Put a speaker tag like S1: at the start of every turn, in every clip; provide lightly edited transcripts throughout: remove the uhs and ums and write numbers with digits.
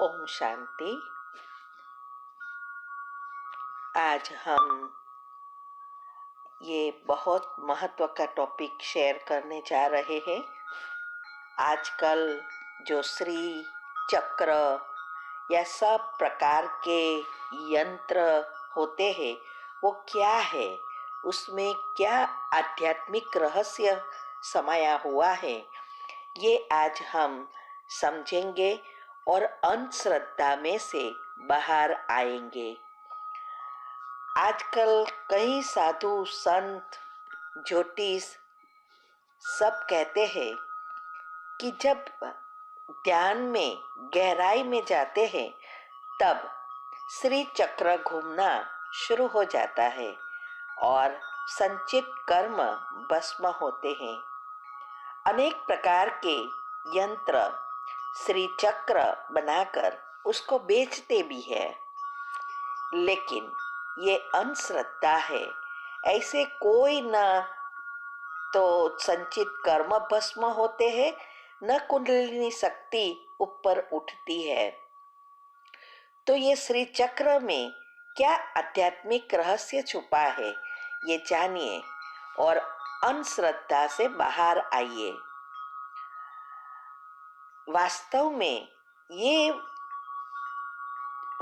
S1: ओम शांति। आज हम ये बहुत महत्व का टॉपिक शेयर करने जा रहे हैं। आजकल जो श्री चक्र या सब प्रकार के यंत्र होते हैं वो क्या है, उसमें क्या आध्यात्मिक रहस्य समाया हुआ है, ये आज हम समझेंगे और अंधश्रद्धा में से बाहर आएंगे। आजकल कई साधु संत ज्योतिष सब कहते हैं कि जब ध्यान में गहराई में जाते हैं तब श्री चक्र घूमना शुरू हो जाता है और संचित कर्म भस्म होते हैं। अनेक प्रकार के यंत्र श्री चक्र बनाकर उसको बेचते भी है, लेकिन ये अंधश्रद्धा है। ऐसे कोई न तो संचित कर्म भस्म होते हैं, न कुंडलिनी शक्ति ऊपर उठती है। तो ये श्री चक्र में क्या आध्यात्मिक रहस्य छुपा है, ये जानिए और अंधश्रद्धा से बाहर आइए। वास्तव में ये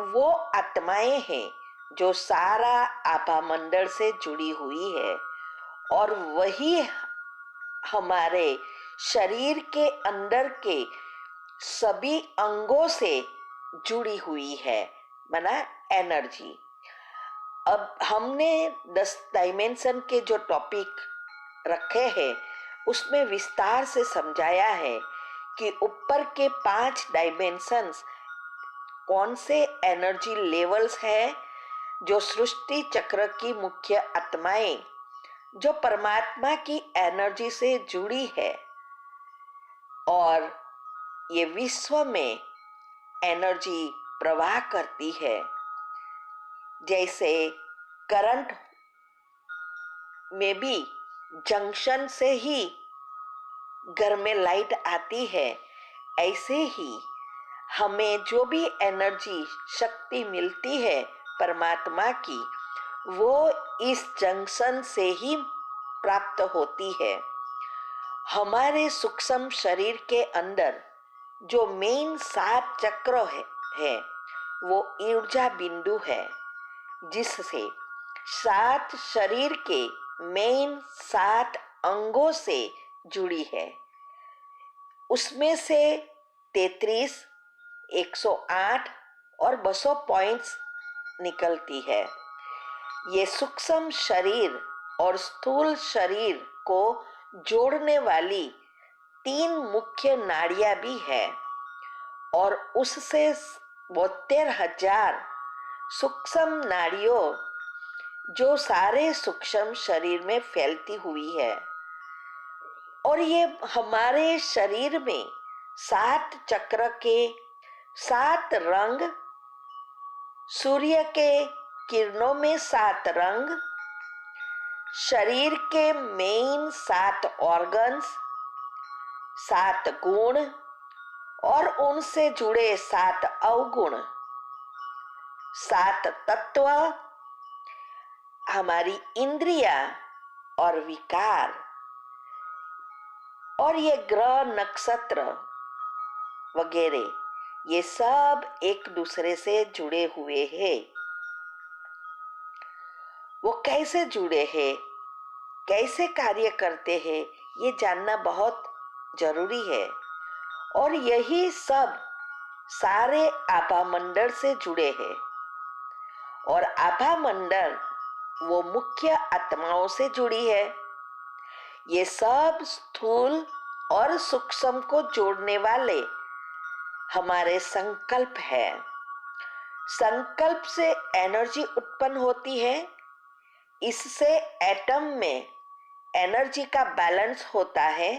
S1: वो आत्माएं हैं जो सारा आभा मंडल से जुड़ी हुई है और वही हमारे शरीर के अंदर के सभी अंगों से जुड़ी हुई है, माना एनर्जी। अब हमने 10 डायमेंशन के जो टॉपिक रखे हैं उसमें विस्तार से समझाया है कि ऊपर के 5 डायमेंशंस कौन से एनर्जी लेवल्स है, जो सृष्टि चक्र की मुख्य आत्माएं जो परमात्मा की एनर्जी से जुड़ी है और ये विश्व में एनर्जी प्रवाह करती है। जैसे करंट में भी जंक्शन से ही घर में लाइट आती है, ऐसे ही हमें जो भी एनर्जी शक्ति मिलती है परमात्मा की, वो इस जंक्शन से ही प्राप्त होती है। हमारे सूक्ष्म शरीर के अंदर जो मेन 7 चक्र है वो ऊर्जा बिंदु है, जिससे 7 शरीर के मेन 7 अंगों से जुड़ी है। उसमें से 33, 108 और 200 पॉइंट्स निकलती है। ये सूक्ष्म शरीर और स्थूल शरीर को जोड़ने वाली 3 मुख्य नाड़ियां भी है और उससे 72,000 सूक्ष्म नाड़ियों जो सारे सूक्ष्म शरीर में फैलती हुई है। और ये हमारे शरीर में 7 चक्र के 7 रंग, सूर्य के किरणों में 7 रंग, शरीर के मेन 7 ऑर्गन्स, 7 गुण और उनसे जुड़े 7 अवगुण, 7 तत्व, हमारी इंद्रिया और विकार, और ये ग्रह नक्षत्र वगैरह, ये सब एक दूसरे से जुड़े हुए हैं। वो कैसे जुड़े हैं, कैसे कार्य करते हैं, ये जानना बहुत जरूरी है। और यही सब सारे आभा मंडल से जुड़े हैं और आभा मंडल वो मुख्य आत्माओं से जुड़ी है। ये सब स्थूल और सूक्ष्म को जोड़ने वाले हमारे संकल्प है। संकल्प से एनर्जी उत्पन्न होती है, इससे एटम में एनर्जी का बैलेंस होता है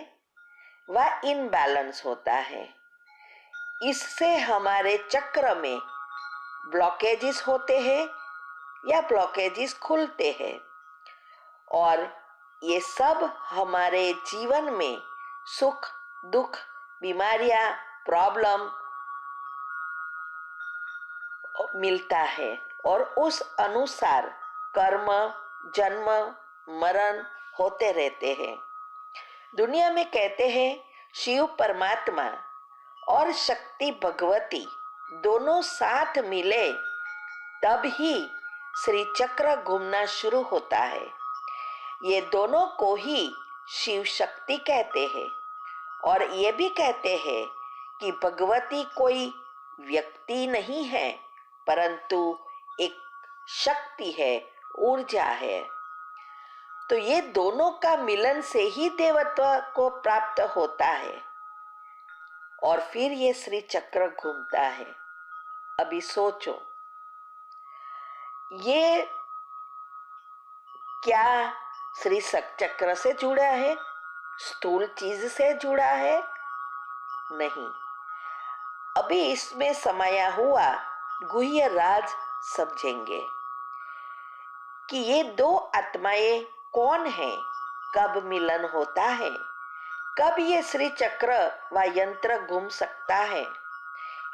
S1: व इनबैलेंस होता है। इससे हमारे चक्र में ब्लॉकेजेस होते हैं या ब्लॉकेजेस खुलते हैं और ये सब हमारे जीवन में सुख दुख, बीमारियां, प्रॉब्लम मिलता है और उस अनुसार कर्म, जन्म, मरण होते रहते हैं। दुनिया में कहते हैं शिव परमात्मा और शक्ति भगवती दोनों साथ मिले तब ही श्री चक्र घूमना शुरू होता है। ये दोनों को ही शिव शक्ति कहते हैं और ये भी कहते हैं कि भगवती कोई व्यक्ति नहीं है परंतु एक शक्ति है, ऊर्जा है। तो ये दोनों का मिलन से ही देवत्व को प्राप्त होता है और फिर ये श्री चक्र घूमता है। अभी सोचो, ये क्या श्री चक्र से जुड़ा है, स्थूल चीज से जुड़ा है? नहीं। अभी इसमें समाया हुआ गुह्य राज समझेंगे कि ये दो आत्माएं कौन है, कब मिलन होता है, कब ये श्री चक्र व यंत्र घूम सकता है,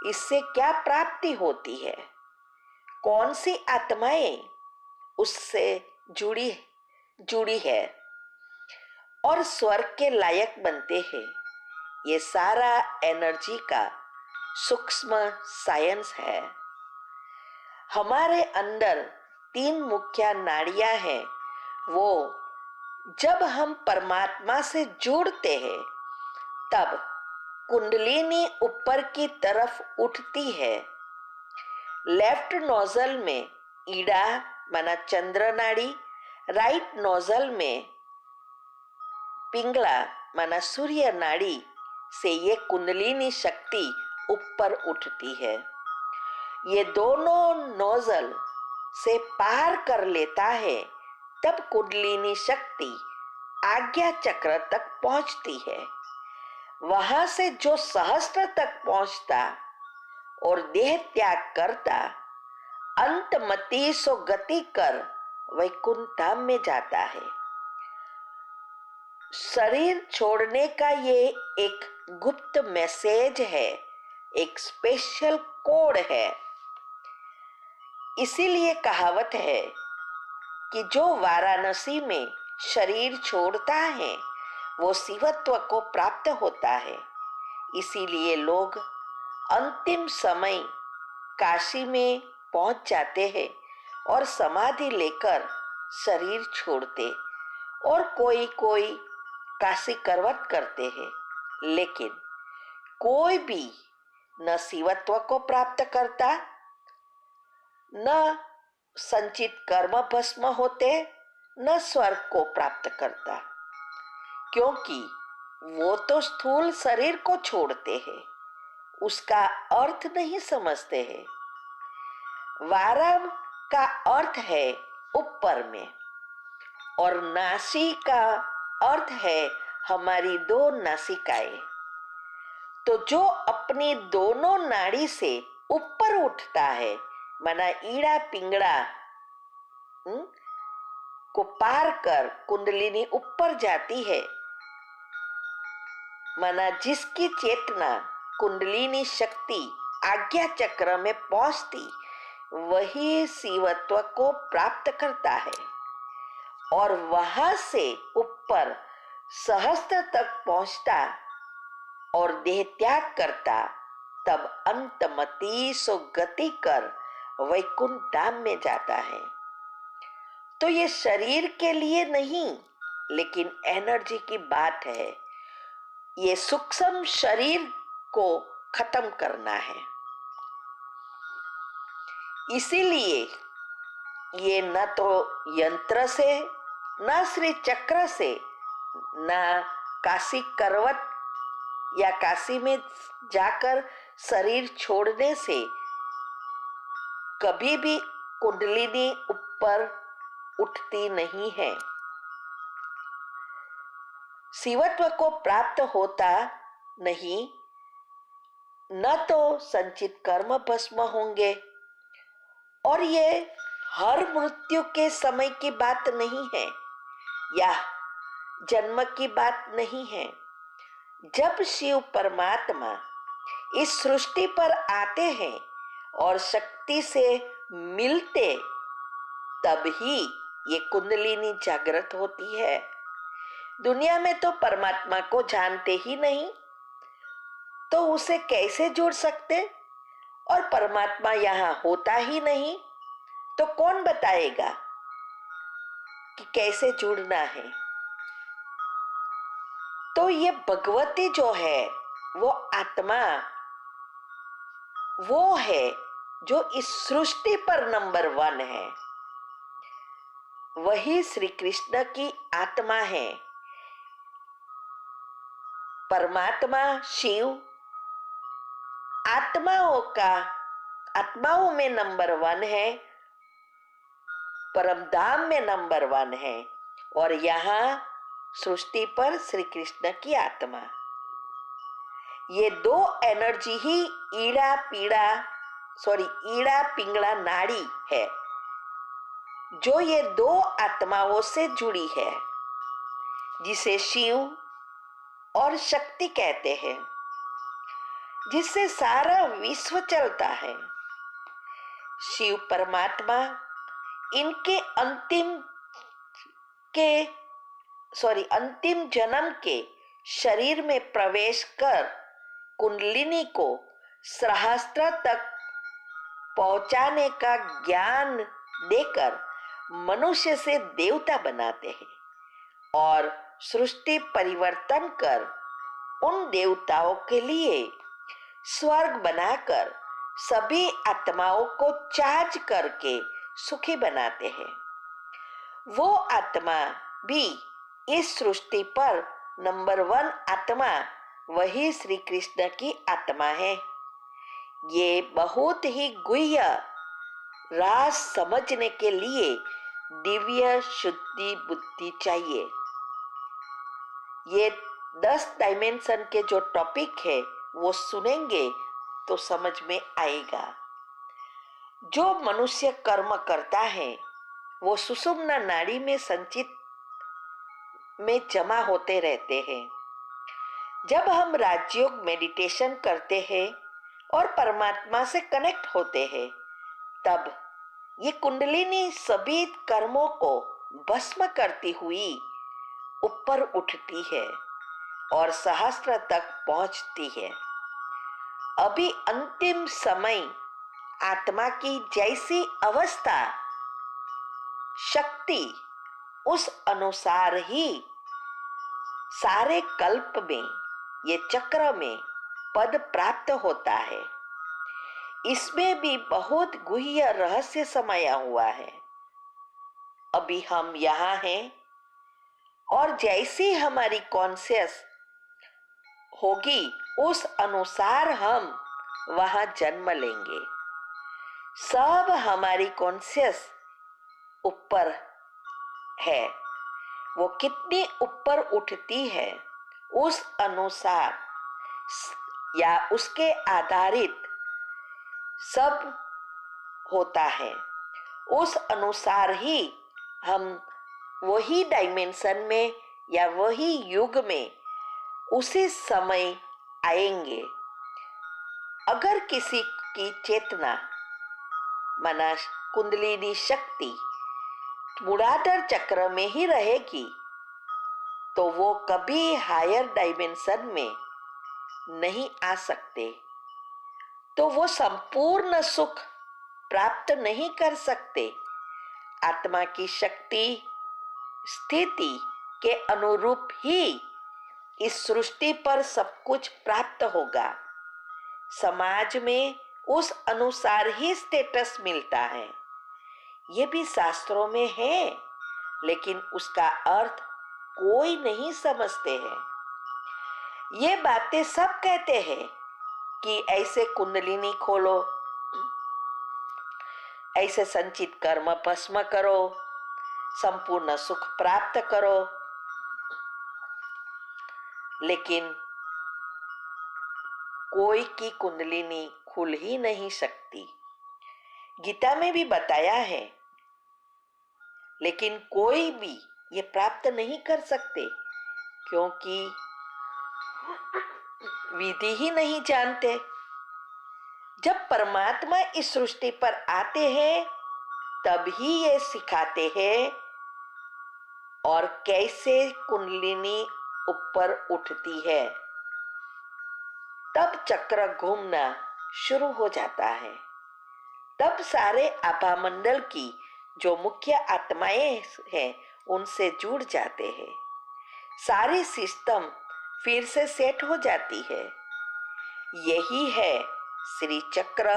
S1: इससे क्या प्राप्ति होती है, कौन सी आत्माएं उससे जुड़ी है और स्वर्ग के लायक बनते हैं। ये सारा एनर्जी का सूक्ष्म साइंस है। हमारे अंदर 3 मुख्य नाड़ियां हैं। वो जब हम परमात्मा से जुड़ते हैं तब कुंडलिनी ऊपर की तरफ उठती है। लेफ्ट नोजल में ईड़ा माना चंद्र नाड़ी, राइट नोजल में पिंगला माना सूर्य नाड़ी से ये कुंडलिनी शक्ति ऊपर उठती है। ये दोनों नोजल से पार कर लेता है तब कुंडलिनी शक्ति आज्ञा चक्र तक पहुंचती है। वहां से जो सहस्त्र तक पहुंचता और देह त्याग करता अंतमति सो गति कर वैकुंठ धाम में जाता है। शरीर छोड़ने का ये एक गुप्त मैसेज है, एक स्पेशल कोड है। इसीलिए कहावत है कि जो वाराणसी में शरीर छोड़ता है वो शिवत्व को प्राप्त होता है। इसीलिए लोग अंतिम समय काशी में पहुंच जाते हैं और समाधि लेकर शरीर छोड़ते और कोई कोई काशी करवट करते हैं, लेकिन कोई भी न शिवत्व को प्राप्त करता, न संचित कर्म भस्म होते, न स्वर्ग को प्राप्त करता, क्योंकि वो तो स्थूल शरीर को छोड़ते हैं, उसका अर्थ नहीं समझते हैं। वारम का अर्थ है ऊपर में और नासी का अर्थ है हमारी 2 नासिकाएं। तो जो अपनी दोनों नाड़ी से ऊपर उठता है माना ईड़ा पिंगड़ा को पार कर कुंडलिनी ऊपर जाती है, माना जिसकी चेतना कुंडलिनी शक्ति आज्ञा चक्र में पहुंचती वही शिवत्व को प्राप्त करता है और वहां से ऊपर सहस्त्र तक पहुंचता और देह त्याग करता तब अंतमति सो गति कर वैकुंठ धाम में जाता है। तो ये शरीर के लिए नहीं लेकिन एनर्जी की बात है। ये सूक्ष्म शरीर को खत्म करना है। इसीलिए ये न तो यंत्र से, न श्री चक्र से, न काशी करवट या काशी में जाकर शरीर छोड़ने से कभी भी कुंडलिनी ऊपर उठती नहीं है। शिवत्व को प्राप्त होता नहीं, न तो संचित कर्म भस्म होंगे। और ये हर मृत्यु के समय की बात नहीं है या जन्म की बात नहीं है। जब शिव परमात्मा इस सृष्टि पर आते हैं और शक्ति से मिलते तब ही ये कुंडलिनी जागृत होती है। दुनिया में तो परमात्मा को जानते ही नहीं, तो उसे कैसे जोड़ सकते? और परमात्मा यहाँ होता ही नहीं, तो कौन बताएगा कि कैसे जुड़ना है? तो ये भगवती जो है वो आत्मा, वो है जो इस सृष्टि पर नंबर 1 है। वही श्री कृष्ण की आत्मा है। परमात्मा शिव आत्माओं में नंबर 1 है, परमधाम में नंबर 1 है, और यहाँ सृष्टि पर श्री कृष्ण की आत्मा। ये दो एनर्जी ही ईड़ा पिंगला नाड़ी है, जो ये दो आत्माओं से जुड़ी है, जिसे शिव और शक्ति कहते हैं, जिससे सारा विश्व चलता है। शिव परमात्मा इनके अंतिम जन्म के शरीर में प्रवेश कर कुंडलिनी को सहस्त्र तक पहुंचाने का ज्ञान देकर मनुष्य से देवता बनाते हैं और सृष्टि परिवर्तन कर उन देवताओं के लिए स्वर्ग बनाकर सभी आत्माओं को चार्ज करके सुखी बनाते हैं। वो आत्मा भी इस सृष्टि पर नंबर 1 आत्मा वही श्री कृष्ण की आत्मा है। ये बहुत ही गुह्य राज समझने के लिए दिव्य शुद्धि बुद्धि चाहिए। ये 10 डायमेंशन के जो टॉपिक है वो सुनेंगे तो समझ में आएगा। जो मनुष्य कर्म करता है वो सुषुम्ना नाड़ी में संचित में जमा होते रहते हैं। जब हम राजयोग मेडिटेशन करते हैं और परमात्मा से कनेक्ट होते हैं, तब ये कुंडलिनी सभी कर्मों को भस्म करती हुई ऊपर उठती है और सहस्त्र तक पहुंचती है। अभी अंतिम समय आत्मा की जैसी अवस्था, शक्ति, उस अनुसार ही सारे कल्प में, ये चक्र में पद प्राप्त होता है। इसमें भी बहुत गुह्य रहस्य समाया हुआ है। अभी हम यहाँ हैं और जैसी हमारी कॉन्शियस होगी उस अनुसार हम वहां जन्म लेंगे। सब हमारी कॉन्शियस ऊपर है, वो कितनी ऊपर उठती है उस अनुसार या उसके आधारित सब होता है। उस अनुसार ही हम वही डायमेंशन में या वही युग में उसी समय आएंगे। अगर किसी की चेतना माना कुंडलिनी शक्ति मूलाधार चक्र में ही रहेगी तो वो कभी हायर डायमेंशन में नहीं आ सकते, तो वो संपूर्ण सुख प्राप्त नहीं कर सकते। आत्मा की शक्ति स्थिति के अनुरूप ही इस सृष्टि पर सब कुछ प्राप्त होगा। समाज में उस अनुसार ही स्टेटस मिलता है। ये भी शास्त्रों में है, लेकिन उसका अर्थ कोई नहीं समझते हैं। ये बातें सब कहते हैं कि ऐसे कुंडलिनी खोलो, ऐसे संचित कर्म भस्म करो, संपूर्ण सुख प्राप्त करो, लेकिन कोई की कुंडलिनी खुल ही नहीं सकती। गीता में भी बताया है, लेकिन कोई भी ये प्राप्त नहीं कर सकते क्योंकि विधि ही नहीं जानते। जब परमात्मा इस सृष्टि पर आते हैं तब ही ये सिखाते हैं और कैसे कुंडलिनी ऊपर उठती है। तब चक्र घूमना शुरू हो जाता है। तब सारे आभा मंडल की जो मुख्य आत्माएं हैं उनसे जुड़ जाते हैं। सारी सिस्टम फिर से सेट हो जाती है। यही है श्री चक्र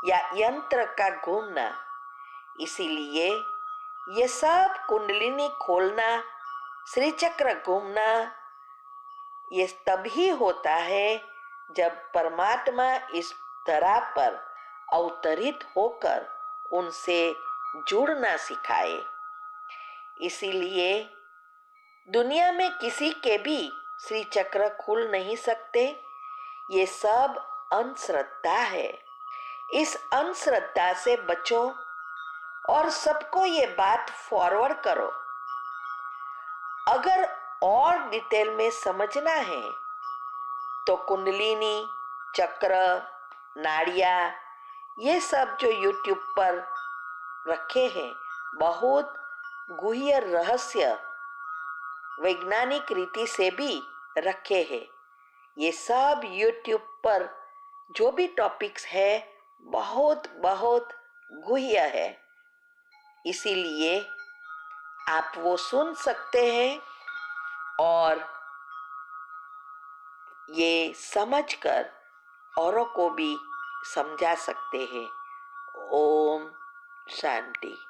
S1: या यंत्र का घूमना। इसीलिए ये सब कुंडलिनी खोलना, श्री चक्र घूमना, ये तभी होता है जब परमात्मा इस धरा पर अवतरित होकर उनसे जुड़ना सिखाए। इसीलिए दुनिया में किसी के भी श्री चक्र खुल नहीं सकते। ये सब अंधश्रद्धा है। इस अंधश्रद्धा से बचो और सबको ये बात फॉरवर्ड करो। अगर और डिटेल में समझना है तो कुंडलिनी, चक्र, नाड़िया, ये सब जो यूट्यूब पर रखे हैं, बहुत गुह्य रहस्य वैज्ञानिक रीति से भी रखे हैं। ये सब यूट्यूब पर जो भी टॉपिक्स है बहुत बहुत गुह्य है। इसीलिए आप वो सुन सकते हैं और ये समझकर औरों को भी समझा सकते हैं। ओम शांति।